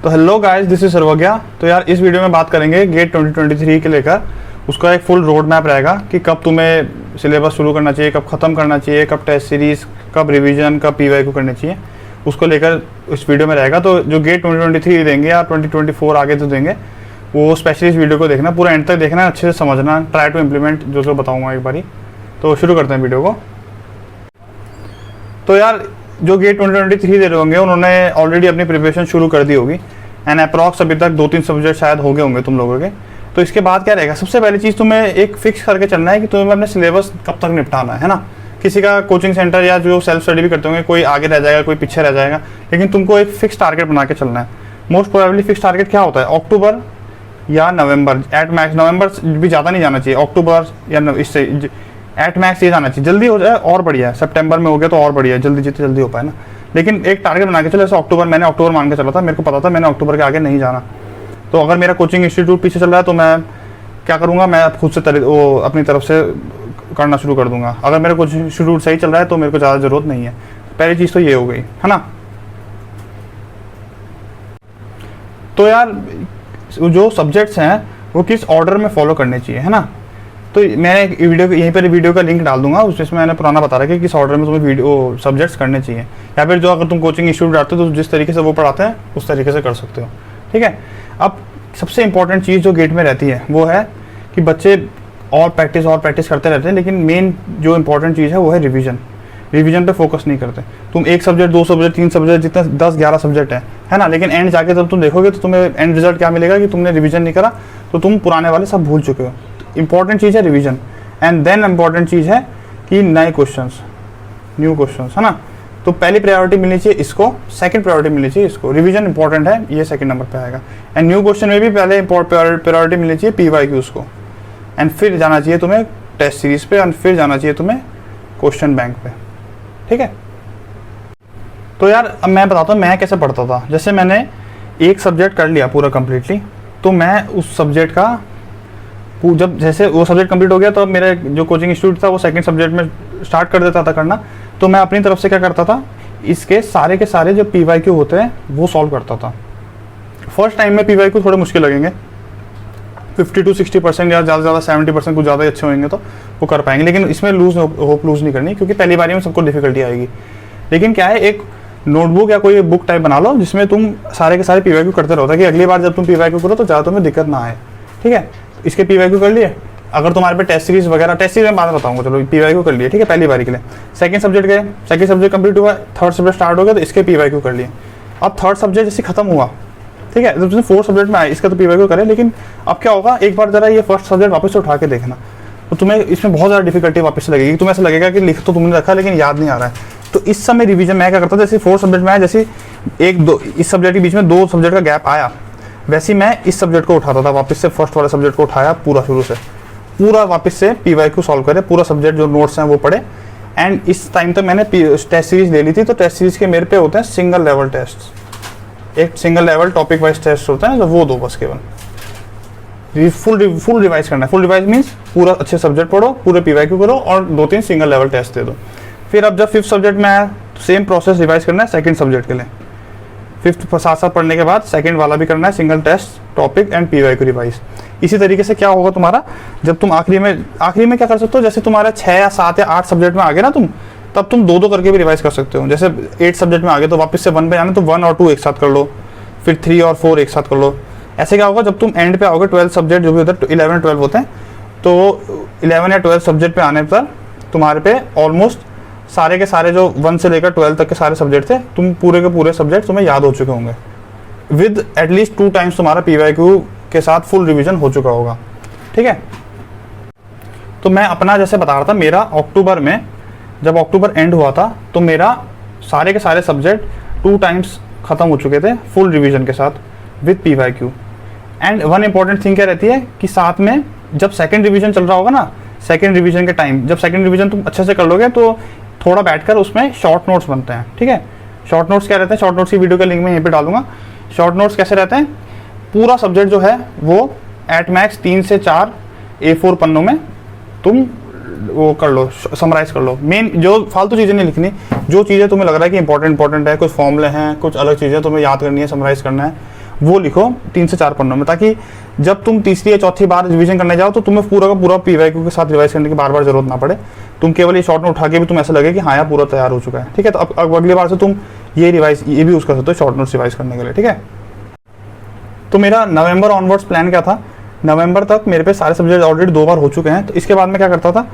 तो hello guys, this is सर्वज्ञा। तो यार इस वीडियो में बात करेंगे गेट 2023 के लेकर। उसका एक फुल रोड मैप रहेगा कि कब तुम्हें सिलेबस शुरू करना चाहिए, कब ख़त्म करना चाहिए, कब टेस्ट सीरीज़, कब रिवीजन, कब पीवाईक्यू करनी चाहिए, उसको लेकर इस वीडियो में रहेगा। तो जो गेट 2023 देंगे या 2024 आगे तो देंगे, वो स्पेशली इस वीडियो को देखना, पूरा एंड तक देखना, अच्छे से समझना, ट्राई टू इम्प्लीमेंट जो बताऊँगा एक बारी। तो शुरू करते हैं वीडियो को। तो यार जो गेट 2023 दे रहे होंगे उन्होंने ऑलरेडी अपनी प्रिपरेशन शुरू कर दी होगी एंड अप्रॉक्स अभी तक 2-3 सब्जेक्ट शायद हो गए होंगे तुम लोगों के। तो इसके बाद क्या रहेगा, सबसे पहली चीज़ तुम्हें एक फिक्स करके चलना है कि तुम्हें अपने सिलेबस कब तक निपटाना है ना। किसी का कोचिंग सेंटर या जो सेल्फ स्टडी भी करते होंगे, कोई आगे रह जाएगा, कोई पीछे रह जाएगा, लेकिन तुमको एक फिक्स टारगेट बना के चलना है। मोस्ट प्रोबेबली फिक्स टारगेट क्या होता है, अक्टूबर या नवंबर, एट मैक्स। नवंबर भी ज़्यादा नहीं जाना चाहिए, अक्टूबर या इससे एट मैक्स ये जाना चाहिए। जल्दी हो जाए और बढ़िया है, सितंबर में हो गया तो और बढ़िया है, जल्दी जितनी जल्दी हो पाए ना। लेकिन एक टारगेट बना के चलो, जैसे अक्टूबर, मैंने अक्टूबर मान के चला था, मेरे को पता था मैंने अक्टूबर के आगे नहीं जाना। तो अगर मेरा कोचिंग इंस्टीट्यूट पीछे चल रहा है तो मैं क्या करूँगा, मैं खुद से वो अपनी तरफ से करना शुरू कर दूंगा। अगर मेरा कोचिंग इंस्टीट्यूट सही चल रहा है तो मेरे को ज़्यादा ज़रूरत नहीं है। पहली चीज़ तो ये हो गई है ना। तो यार जो सब्जेक्ट्स हैं वो किस ऑर्डर में फॉलो करने चाहिए, है ना। तो मैंने वीडियो यहीं पर वीडियो का लिंक डाल दूंगा, उसमें मैंने पुराना बता रहा है कि किस ऑर्डर में तुम्हें वीडियो सब्जेक्ट्स करने चाहिए, या फिर जो अगर तुम कोचिंग इंस्टीट्यूट जाते हो तो जिस तरीके से वो पढ़ाते हैं उस तरीके से कर सकते हो, ठीक है। अब सबसे इंपॉर्टेंट चीज़ जो गेट में रहती है वो है कि बच्चे और प्रैक्टिस करते रहते हैं, लेकिन मेन जो इंपॉर्टेंट चीज़ है वो है रिवीजन। रिवीजन पे फोकस नहीं करते। तुम 1 सब्जेक्ट, 2 सब्जेक्ट, 3 सब्जेक्ट, जितने 10-11 सब्जेक्ट है ना, लेकिन एंड जाके जब तुम देखोगे तो तुम्हें एंड रिजल्ट क्या मिलेगा कि तुमने रिवीजन नहीं करा, तो तुम पुराने वाले सब भूल चुके हो। इंपॉर्टेंट चीज़ है रिवीजन, एंड देन इंपॉर्टेंट चीज़ है कि नए क्वेश्चंस, न्यू क्वेश्चंस, है ना। तो पहली प्रायोरिटी मिलनी चाहिए इसको, सेकंड प्रायोरिटी मिलनी चाहिए इसको। रिवीजन इंपॉर्टेंट है, ये सेकंड नंबर पे आएगा। एंड न्यू क्वेश्चन में भी पहले प्रायोरिटी मिलनी चाहिए पीवाईक्यूज को, एंड फिर जाना चाहिए तुम्हें टेस्ट सीरीज पे, एंड फिर जाना चाहिए तुम्हें क्वेश्चन बैंक पे, ठीक है। तो यार अब मैं बताता हूँ मैं कैसे पढ़ता था। जैसे मैंने एक सब्जेक्ट कर लिया पूरा कम्प्लीटली, तो मैं उस सब्जेक्ट का जब जैसे वो सब्जेक्ट कंप्लीट हो गया तो मेरा जो कोचिंग इंस्टीट्यूट था वो सेकंड सब्जेक्ट में स्टार्ट कर देता था करना। तो मैं अपनी तरफ से क्या करता था, इसके सारे के सारे जो पीवाईक्यू होते हैं वो सॉल्व करता था। फर्स्ट टाइम में पीवाईक्यू थोड़े मुश्किल लगेंगे, 50 to 60% या ज़्यादा से ज़्यादा 70% कुछ ज़्यादा अच्छे होंगे तो वो कर पाएंगे, लेकिन इसमें होप लूज़ नहीं करनी, क्योंकि पहली बारी में सबको डिफिकल्टी आएगी। लेकिन क्या है, एक नोटबुक या कोई बुक टाइप बना लो जिसमें तुम सारे के सारे पीवाईक्यू करते रहो, ताकि अगली बार जब तुम पीवाईक्यू करो तो ज़्यादा तुम्हें दिक्कत ना आए, ठीक है। इसके पीवाईक्यू कर लिए। अगर तुम्हारे पे टेस्ट सीरीज वगैरह, टेस्ट सीरीज में बाद में बताऊंगा, चलो पीवाईक्यू कर लिए, ठीक है, पहली बारी के लिए। सेकंड सब्जेक्ट गए, सेकंड सब्जेक्ट कंप्लीट हुआ, थर्ड सब्जेक्ट स्टार्ट हो गया तो इसके पीवाईक्यू कर लिए। अब थर्ड सब्जेक्ट जैसे खत्म हुआ, ठीक है, जब तुम फोर्थ सब्जेक्ट में आए इसका तो पीवाईक्यू करें। लेकिन अब क्या होगा, एक बार जरा ये फर्स्ट सब्जेक्ट वापस से उठा के देखना, तो तुम्हें इसमें बहुत ज़्यादा डिफिकल्टी वापस से लगेगी। तुम्हें ऐसा लगेगा कि लिख तो तुमने रखा लेकिन याद नहीं आ रहा है। तो इस समय रिवीजन मैं क्या करता था, जैसे फोर्थ सब्जेक्ट में आया, जैसे इस सब्जेक्ट के बीच में 2 सब्जेक्ट का गैप आया, वैसे ही मैं इस सब्जेक्ट को उठाता था वापस से, फर्स्ट वाले सब्जेक्ट को उठाया पूरा शुरू से, पूरा वापस से पीवाईक्यू सॉल्व करे, पूरा सब्जेक्ट जो नोट्स हैं वो पढ़े। एंड इस टाइम तक मैंने टेस्ट सीरीज ले ली थी, तो टेस्ट सीरीज के मेरे पे होते हैं सिंगल लेवल टेस्ट, एक single level topic wise test होता है, तो वो 2 बस केवल। फुल रिवाइज करना है। फुल रिवाइज मीन्स पूरा अच्छे सब्जेक्ट पढ़ो, पूरे पीवाईक्यू करो और 2-3 सिंगल लेवल टेस्ट दे दो। फिर अब जब 5th सब्जेक्ट में आया, सेम प्रोसेस रिवाइज करना है सेकंड सब्जेक्ट के लिए। 5th साथ पढ़ने के बाद सेकंड वाला भी करना है, single test, topic and PYQ revise. इसी तरीके से क्या होगा तुम्हारा, जब तुम आखिरी में क्या कर सकते हो, जैसे तुम्हारा 6 या 7 या 8 सब्जेक्ट में आ गए ना तुम, तब तुम 2-2 करके भी रिवाइज कर सकते हो। जैसे 8 सब्जेक्ट में आ गए तो वापस से 1 पे आना, तो 1 और 2 एक साथ कर लो, फिर 3 और 4 एक साथ कर लो। ऐसे क्या होगा, जब तुम एंड पे आओगे 12 सब्जेक्ट जो भी होते हैं, 11 12 होते हैं, तो 11 या 12 सब्जेक्ट पे आने पर तुम्हारे पे ऑलमोस्ट सारे के सारे जो 1 से लेकर 12 तक के सारे सब्जेक्ट थे, तुम पूरे के पूरे सब्जेक्ट तुम्हें याद हो चुके होंगे। विद एटलीस्ट 2 टाइम्स तुम्हारा पीवाईक्यू के साथ फुल रिवीजन हो चुका होगा, ठीक है। तो मैं अपना जैसे बता रहा था, मेरा अक्टूबर में जब अक्टूबर एंड हुआ था तो मेरा सारे के सारे सब्जेक्ट 2 टाइम्स ख़त्म हो चुके थे फुल रिवीजन के साथ with PYQ. And one important thing क्या रहती है कि साथ में जब सेकंड रिवीजन चल रहा होगा ना, सेकंड रिवीजन के टाइम जब सेकंड रिवीजन तुम अच्छे से कर लोगे तो थोड़ा बैठकर उसमें शॉर्ट नोट्स बनते हैं, ठीक है। शॉर्ट नोट्स क्या रहते हैं, शॉर्ट नोट्स की वीडियो का लिंक मैं यहीं पे डालूंगा। शॉर्ट नोट्स कैसे रहते हैं, पूरा सब्जेक्ट जो है वो एट मैक्स 3 से 4 A4 पन्नों में तुम वो कर लो, समराइज कर लो। मेन जो फालतू चीज़ें नहीं लिखनी, जो चीज़ें तुम्हें लग रहा है कि इंपॉर्टेंट है, कुछ फॉर्मूले हैं, कुछ अलग चीज़ें तुम्हें याद करनी है, समराइज करना है, वो लिखो 3 से 4 पन्नों में, ताकि जब तुम तीसरी या चौथी बार रिवीजन करने जाओ तो तुम्हें पूरा का पूरा पीवाईक्यू के साथ रिवाइज करने की बार बार जरूरत ना पड़े। तुम केवल ये शॉर्ट नोट उठा के भी तुम ऐसा लगे कि हाँ यार पूरा तैयार हो चुका है, ठीक है। तो अब अगली बार से तुम ये भी यूज़ कर सकते हो शॉर्ट नोट्स रिवाइज करने के लिए, ठीक है। तो मेरा नवंबर ऑनवर्ड्स प्लान क्या था, नवंबर तक मेरे पे सारे सब्जेक्ट ऑलरेडी 2 बार हो चुके हैं। तो इसके बाद मैं क्या करता था,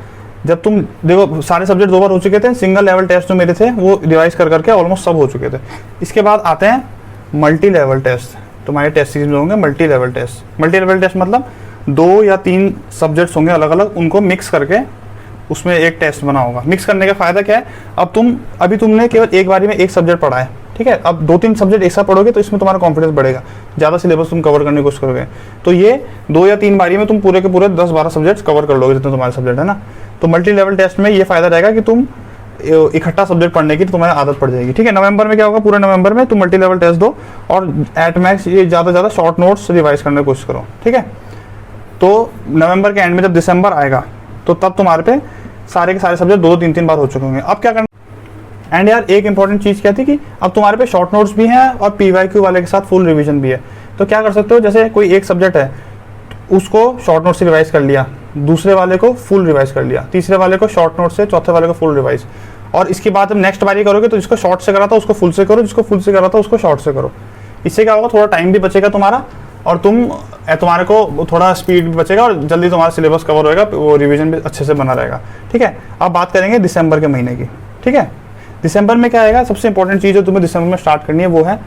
जब तुम देखो सारे सब्जेक्ट 2 बार हो चुके थे, सिंगल लेवल टेस्ट जो मेरे थे वो रिवाइज कर करके ऑलमोस्ट सब हो चुके थे। इसके बाद आते हैं मल्टी लेवल टेस्ट। तुम्हारे टेस्ट सीरीज में होंगे multi level test. Multi level test मतलब 2 या 3 सब्जेक्ट्स होंगे अलग अलग, उनको मिक्स करके उसमें एक टेस्ट बना होगा। मिक्स करने का फायदा क्या है, अभी तुमने केवल एक बारी में एक सब्जेक्ट पढ़ा है, ठीक है। अब 2-3 सब्जेक्ट एक साथ पढ़ोगे तो इसमें तुम्हारा कॉन्फिडेंस बढ़ेगा, ज़्यादा सिलेबस तुम कवर करने की कोशिश करोगे। तो ये 2 या 3 बारी में तुम पूरे के पूरे 10-12 सब्जेक्ट कवर कर लोगे जितने तुम्हारे सब्जेक्ट है ना। तो मल्टी लेवल टेस्ट में ये फायदा रहेगा कि तुम इकट्ठा सब्जेक्ट पढ़ने की तुम्हारी आदत पड़ जाएगी, ठीक है। नवंबर में क्या होगा, पूरे नवंबर में तुम मल्टी लेवल टेस्ट दो और एट मैक्स ये ज़्यादा शॉर्ट नोट्स रिवाइज करने की कोशिश करो, ठीक है। तो नवंबर के एंड में जब दिसंबर आएगा तो तब तुम्हारे पे सारे के सारे सब्जेक्ट 2-3 बार हो चुके होंगे। अब क्या करना, एंड यार एक इंपॉर्टेंट चीज़ क्या थी कि अब तुम्हारे पे शॉर्ट नोट्स भी हैं और पीवाईक्यू वाले के साथ फुल रिवीजन भी है। तो क्या कर सकते हो, जैसे कोई एक सब्जेक्ट है उसको शॉर्ट नोट से रिवाइज कर लिया, दूसरे वाले को फुल रिवाइज कर लिया, तीसरे वाले को शॉर्ट नोट से, चौथे वाले को फुल रिवाइज। और इसके बाद जब नेक्स्ट बारी करोगे तो जिसको शॉर्ट से करा था उसको फुल से करो, जिसको फुल से करा था उसको शॉर्ट से करो। इससे क्या होगा, थोड़ा टाइम भी बचेगा तुम्हारा और तुम्हारे को थोड़ा स्पीड भी बचेगा और जल्दी तुम्हारा सिलेबस कवर होएगा, वो रिवीजन भी अच्छे से बना रहेगा, ठीक है। अब बात करेंगे दिसंबर के महीने की, ठीक है। दिसंबर में क्या आएगा, सबसे इंपॉर्टेंट चीज़ जो तुम्हें दिसंबर में स्टार्ट करनी है वो है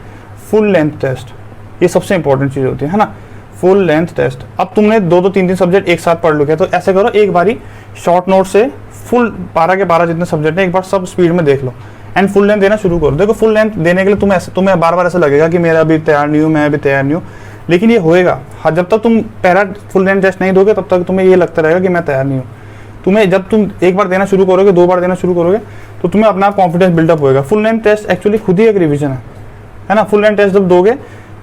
फुल लेंथ टेस्ट। ये सबसे इंपॉर्टेंट चीज़ होती है ना, फुल लेंथ टेस्ट। अब तुमने 2-3 सब्जेक्ट एक साथ पढ़ लोगे तो ऐसे करो, एक बारी शॉर्ट नोट से फुल 12 के 12 जितने सब्जेक्ट हैं एक बार सब स्पीड में देख लो एंड फुल लेंथ देना शुरू करो। देखो फुल लेंथ देने के लिए तुम्हें बार बार ऐसा लगेगा कि मेरा अभी तैयार नहीं हूँ, मैं अभी तैयार नहीं हूँ, लेकिन ये होएगा। हाँ, जब तक तुम पहला फुल लेंथ टेस्ट नहीं दोगे तब तक तुम्हें ये लगता रहेगा कि मैं तैयार नहीं हूँ। जब तुम एक बार देना शुरू करोगे, 2 बार देना शुरू करोगे तो तुम्हें अपना कॉन्फिडेंस बिल्डअप होएगा। फुल लेंथ टेस्ट एक्चुअली खुद ही एक रिवीजन है ना। फुल लेंथ टेस्ट जब दोगे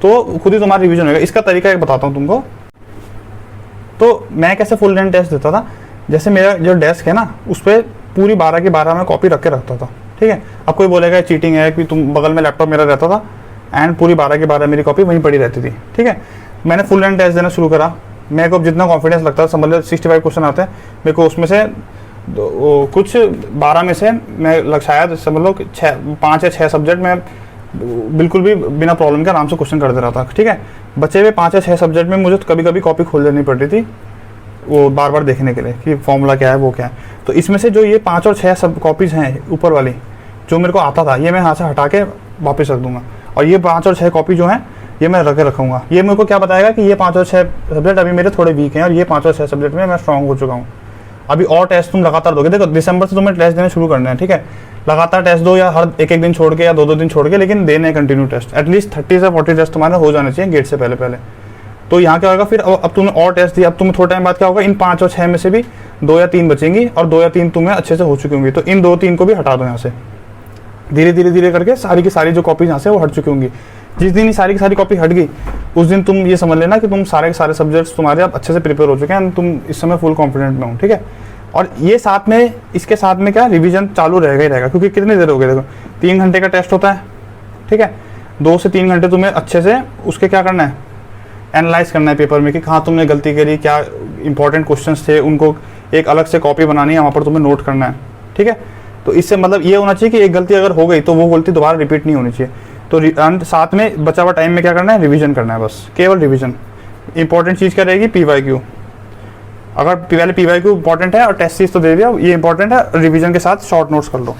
तो खुद ही तुम्हारा रिवीजन होगा। इसका तरीका एक बताता हूँ तुमको। तो मैं कैसे फुल लेंथ टेस्ट देता था, जैसे मेरा जो डेस्क है ना उस पर पूरी 12 की 12 में कॉपी रख के रखता था, ठीक है। अब कोई बोलेगा चीटिंग है कि तुम बगल में लैपटॉप मेरा रहता था एंड पूरी 12 की 12 मेरी कॉपी वहीं पड़ी रहती थी, ठीक है। मैंने फुल लेंथ टेस्ट देना शुरू करा, मेरे को जितना कॉन्फिडेंस लगता था, समझ लो 65 क्वेश्चन आते हैं मेरे को, उसमें से कुछ 12 में से मैं शायद समझ लो 5 या 6 सब्जेक्ट में बिल्कुल भी बिना प्रॉब्लम के आराम से क्वेश्चन कर दे रहा था, ठीक है। बचे हुए 5 या 6 सब्जेक्ट में मुझे कभी कभी कॉपी खोल लेनी पड़ती थी वो बार बार देखने के लिए कि फॉर्मूला क्या है वो क्या है। तो इसमें से जो ये 5 और 6 सब कॉपीज़ हैं ऊपर वाली जो मेरे को आता था, ये मैं यहाँ से हटा के वापस रख दूंगा और ये 5 और 6 कॉपी जो हैं ये मैं रख के रखूँगा। ये मेरे को क्या बताएगा कि ये 5 और 6 सब्जेक्ट अभी मेरे थोड़े वीक हैं और ये 5 और 6 सब्जेक्ट में मैं स्ट्रॉन्ग हो चुका हूँ। अभी और टेस्ट तुम लगातार दोगे, देखो दिसंबर से तुम्हें टेस्ट देने शुरू करना है, ठीक है। लगातार टेस्ट दो या हर एक दिन छोड़ के या 2-2 दिन छोड़ के, लेकिन देने कंटिन्यू टेस्ट। एटलीस्ट 30 से 40 टेस्ट तुम्हारे हो जाने चाहिए गेट से पहले। तो यहाँ क्या होगा, फिर अब तुमने और टेस्ट दिया, अब तुम्हें थोड़ा टाइम बाद क्या होगा, इन 5 और 6 में से भी 2 या 3 बचेंगी और 2 या 3 तुम्हें अच्छे से हो चुकी होंगी। तो इन 2-3 को भी हटा दो यहाँ से, धीरे करके सारी की सारी जो कॉपीज यहाँ से वो हट चुकी होंगी। जिस दिन ये सारी की सारी कॉपी हट गई उस दिन तुम ये समझ लेना कि तुम सारे के सारे सब्जेक्ट्स तुम्हारे अब अच्छे से प्रिपेयर हो चुके हैं, तुम इस समय फुल कॉन्फिडेंट में हो, ठीक है। और ये साथ में इसके साथ में क्या रिवीजन चालू रहेगा ही रहेगा, क्योंकि कितनी देर हो गई, देखो 3 घंटे का टेस्ट होता है, ठीक है। 2 से 3 घंटे तुम्हें अच्छे से उसके क्या करना है, एनालाइज करना है पेपर में कि कहाँ तुमने गलती करी, क्या इंपॉर्टेंट क्वेश्चंस थे, उनको एक अलग से कॉपी बनानी है, वहाँ पर तुम्हें नोट करना है, ठीक है। तो इससे मतलब ये होना चाहिए कि एक गलती अगर हो गई तो वो गलती दोबारा रिपीट नहीं होनी चाहिए। तो साथ में बचा हुआ टाइम में क्या करना है, रिवीजन करना है, बस केवल रिवीजन। इंपॉर्टेंट चीज़ क्या रहेगी, पीवाईक्यू। अगर पहले पीवाईक्यू इंपॉर्टेंट है और टेस्ट सीरीज तो दे दिया, ये इंपॉर्टेंट है, रिवीजन के साथ शॉर्ट नोट्स कर लो।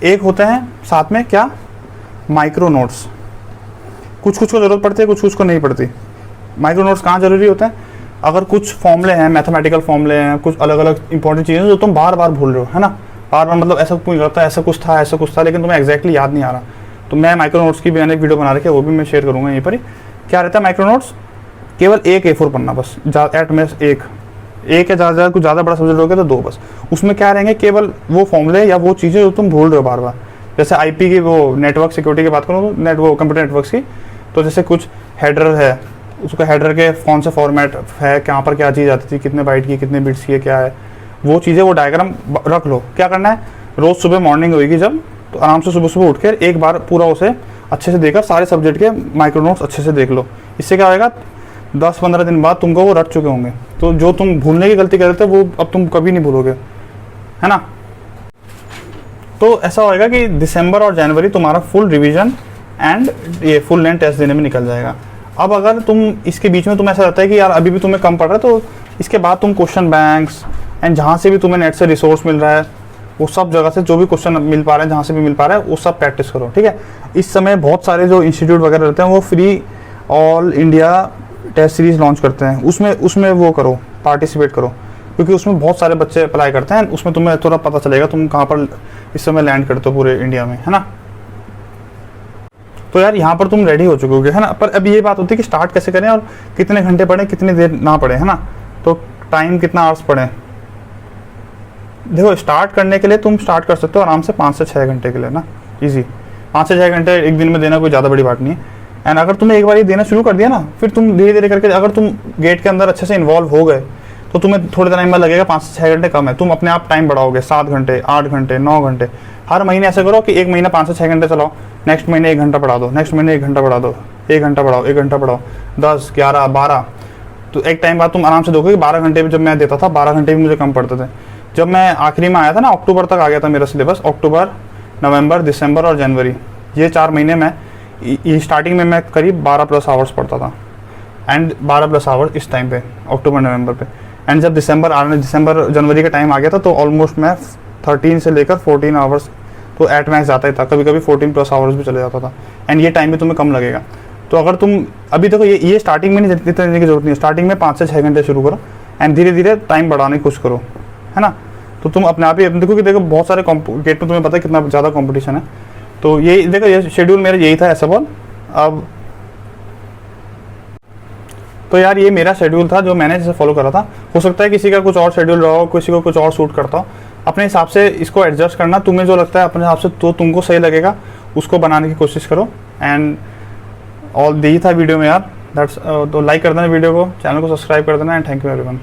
एक होते हैं साथ में क्या, माइक्रो नोट्स। कुछ को ज़रूरत पड़ती है, कुछ को नहीं पड़ती। माइक्रो नोट्स कहाँ जरूरी होते हैं, अगर कुछ फॉर्मूले हैं, मैथमेटिकल फॉर्मूले हैं, कुछ अलग अलग इंपॉर्टेंट चीज़ें जो तुम बार बार भूल रहे हो, है ना, बार बार मतलब ऐसा कुछ लगता है ऐसा कुछ था लेकिन तुम्हें एग्जैक्टली याद नहीं आ रहा। तो मैं माइक्रो नोट्स की भी मैंने एक वीडियो बना रखी है, वो भी मैं शेयर करूँगा यहीं पर ही। क्या रहता है माइक्रो नोट्स, केवल एक A4 पन्ना बस, एट में एक या ज़्यादा कुछ ज़्यादा बड़ा सब्जेक्ट होगा तो 2 बस। उसमें क्या रहेंगे, केवल वो फॉर्मूले या वो चीज़ें जो तुम भूल रहे हो बार बार। जैसे IP की वो नेटवर्क सिक्योरिटी की बात करो तो कंप्यूटर नेटवर्क्स की, तो जैसे कुछ हेडर है, उसका हेडर के कौन से फॉर्मेट है, कहाँ पर क्या चीज़ आती थी, कितने बाइट की, कितने बिट्स की, क्या है वो चीज़ें, वो डायग्राम रख लो। क्या करना है, रोज़ सुबह मॉर्निंग होगी जब, तो आराम से सुबह उठ कर एक बार पूरा उसे अच्छे से देखकर सारे सब्जेक्ट के माइक्रो नोट्स अच्छे से देख लो। इससे क्या होएगा, 10-15 दिन बाद तुमको वो रट चुके होंगे, तो जो तुम भूलने की गलती कर रहे थे वो अब तुम कभी नहीं भूलोगे, है ना। तो ऐसा होएगा कि दिसंबर और जनवरी तुम्हारा फुल रिवीजन एंड ये फुल लेंथ टेस्ट देने में निकल जाएगा। अब अगर तुम इसके बीच में तुम्हें ऐसा लगता है कि यार अभी भी तुम्हें कम पड़ रहा है, तो इसके बाद तुम क्वेश्चन बैंक्स एंड जहाँ से भी तुम्हें नेट से रिसोर्स मिल रहा है, वो सब जगह से जो भी क्वेश्चन मिल पा रहे हैं, जहाँ से भी मिल पा रहा है, वो सब प्रैक्टिस करो, ठीक है। इस समय बहुत सारे जो इंस्टीट्यूट वगैरह रहते हैं वो free all India test series launch करते हैं, उसमें वो करो, पार्टिसिपेट करो, क्योंकि उसमें बहुत सारे बच्चे अप्लाई करते हैं। उसमें तुम्हें थोड़ा पता चलेगा तुम कहाँ पर इस समय लैंड करते हो पूरे इंडिया में, है ना। तो यार यहाँ पर तुम रेडी हो चुके होगे, है ना। पर अभी ये बात होती है कि स्टार्ट कैसे करें और कितने घंटे पढ़ें, कितनी देर ना पढ़ें, है ना। तो टाइम कितना आवर्स पढ़ें, देखो स्टार्ट करने के लिए तुम स्टार्ट कर सकते हो आराम से 5 से 6 घंटे के लिए ना, इजी। 5 से 6 घंटे एक दिन में देना कोई ज़्यादा बड़ी बात नहीं है। एंड अगर तुमने एक बार ये देना शुरू कर दिया ना, फिर तुम धीरे धीरे करके अगर तुम गेट के अंदर अच्छे से इन्वॉल्व हो गए तो तुम्हें थोड़े टाइम में लगेगा 5 से 6 घंटे कम है, तुम अपने आप टाइम बढ़ाओगे, 7 घंटे, 8 घंटे, 9 घंटे। हर महीने ऐसा करो कि एक महीना 5 से 6 घंटे चलाओ, नेक्स्ट महीने 1 घंटा बढ़ा दो, नेक्स्ट महीने 1 घंटा बढ़ा दो, 1 घंटा बढ़ाओ, 1 घंटा बढ़ाओ, 10, 11, 12। तो एक टाइम बाद तुम आराम से देखोगे कि 12 घंटे भी जब मैं देता था, 12 घंटे भी मुझे कम पड़ते थे। जब मैं आखिरी में आया था ना, अक्टूबर तक आ गया था मेरा सिलेबस, अक्टूबर, नवंबर, दिसंबर और जनवरी, ये 4 महीने में ये स्टार्टिंग में मैं करीब 12+ आवर्स पढ़ता था, एंड 12+ आवर्स इस टाइम पे अक्टूबर नवंबर पे। एंड जब दिसंबर जनवरी का टाइम आ गया था तो ऑलमोस्ट मैं 13 से लेकर 14 आवर्स तो एट मैक्स जाता ही था, कभी कभी 14+ आवर्स भी चले जाता था। एंड ये टाइम भी तुम्हें कम लगेगा। तो अगर तुम अभी देखो ये स्टार्टिंग में नहीं इतने देने की जरूरत नहीं है, स्टार्टिंग में 5 से 6 घंटे शुरू करो एंड धीरे धीरे टाइम बढ़ाने की कोशिश करो, है ना। तो तुम अपने आप ही देखो कि देखो बहुत सारे गेट में तुम्हें पता है कितना ज़्यादा कॉम्पिटिशन है। तो ये देखो ये शेड्यूल मेरा यही था ऐसा बोल। अब तो यार ये मेरा शेड्यूल था जो मैंने जैसे फॉलो करा था। हो सकता है किसी का कुछ और शेड्यूल रहा हो, किसी को कुछ और सूट करता हो। अपने हिसाब से इसको एडजस्ट करना, तुम्हें जो लगता है अपने हिसाब से तो तुमको सही लगेगा उसको बनाने की कोशिश करो। एंड ऑल यही था वीडियो में यार। दैट्स तो लाइक कर देना वीडियो को, चैनल को सब्सक्राइब कर देना एंड थैंक यू एवरीवन।